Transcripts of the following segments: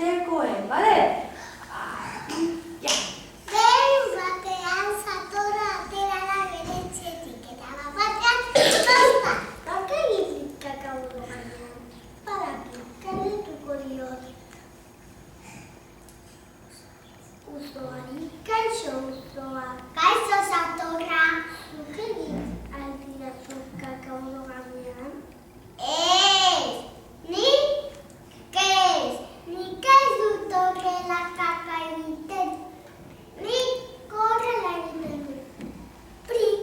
urtekoen, bale? Ja. Behin batean Satorra atera da bere etxetik eta bat-batean basta. Baka egin kakao gainean. Badaki, galdetuko diot. Uzoari, kaixo uzoa. Kaixo Satorra. Zuk egin aldidazu kakao gainean? Nik ez dut horrela kaka egiten. Nik horrela egiten dut. Prik.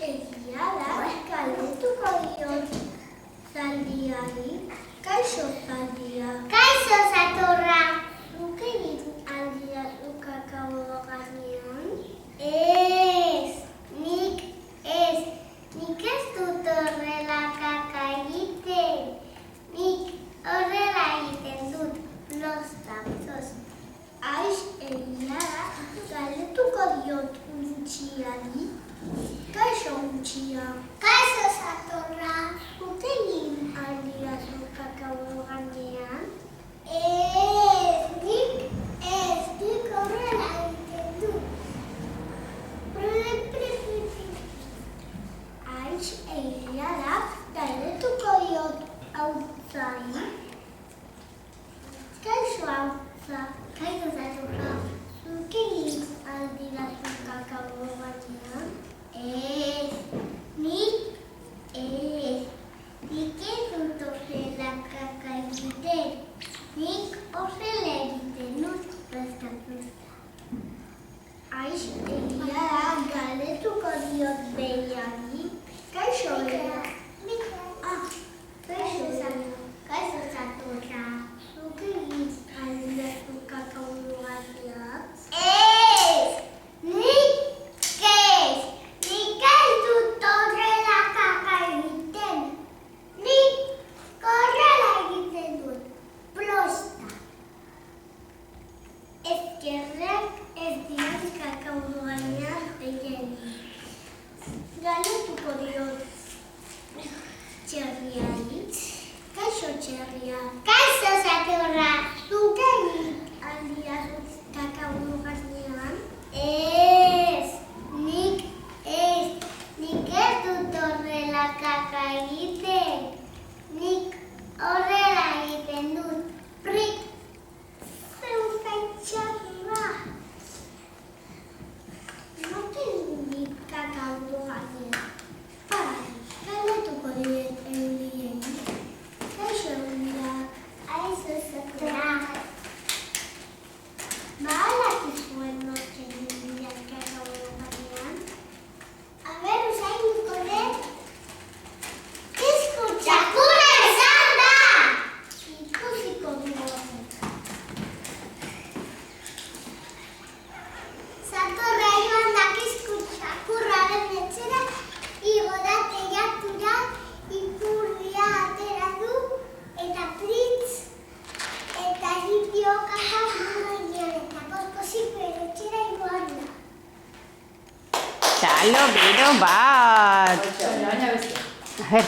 Egia da, galdetuko diot Zaldiari. Kaixo Zaldia. Kaixo Satorra. Zuk egin aldidazu kakao gainean? Nik ez dut horrela kaka egiten. Nik horrela egiten dut, plosta. Egia da, galdetuko diot Untxiari. Kaixo Untxia. Kaixo Satorra. Zuk egin aldidazu kakao gainean? Nik horrela egiten dut. Egia da, galdetuko diot Hautzari. Kaixo Hautza. Kaixo Satorra. Zuk egin aldidazu kakao gainean? Nik ez dut horrela kaka egiten. Nik horrela egiten dut, plosta. Egia da, galdetuko diot Beiari. Kaixo Bea. Kaixo Satorra. Zuk egin aldidazu kakao gainean? Nik ez dut horrela kaka egiten. Nik horrela egiten dut, plosta. Ezkerrak ez diot kakao gainean egin. Galdetuko diot Txerriari. Kaixo Txerria. Kaixo Satorra. Zuk egin aldidazu kakao gainean? Nik ez dut horrela kaka egiten. Nik horrela egiten dut, prik. Txarra. Noten nik kakao gainean. Galdetuko diet Eulien. Kaixo Eulia. Kaixo Satorra. Badakizuen noten nik kakao gainean? Usainduko dut. Txakurra izan da! Ikusiko dugu. Satorra joan dakizku txakurraren etxera, igo da teilatura, ipurdia atera du, eta pritz, eta egitio kakao gainean, eta koskosik bere etxera igoan da. Txalo, bero bat. Baina beste. A ver.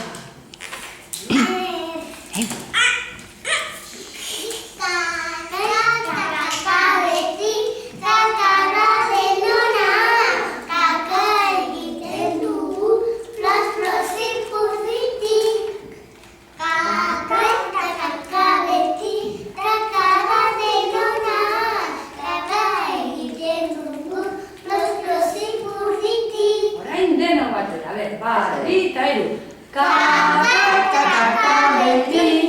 Bat, eta hiru. Kaka, kaka, beti.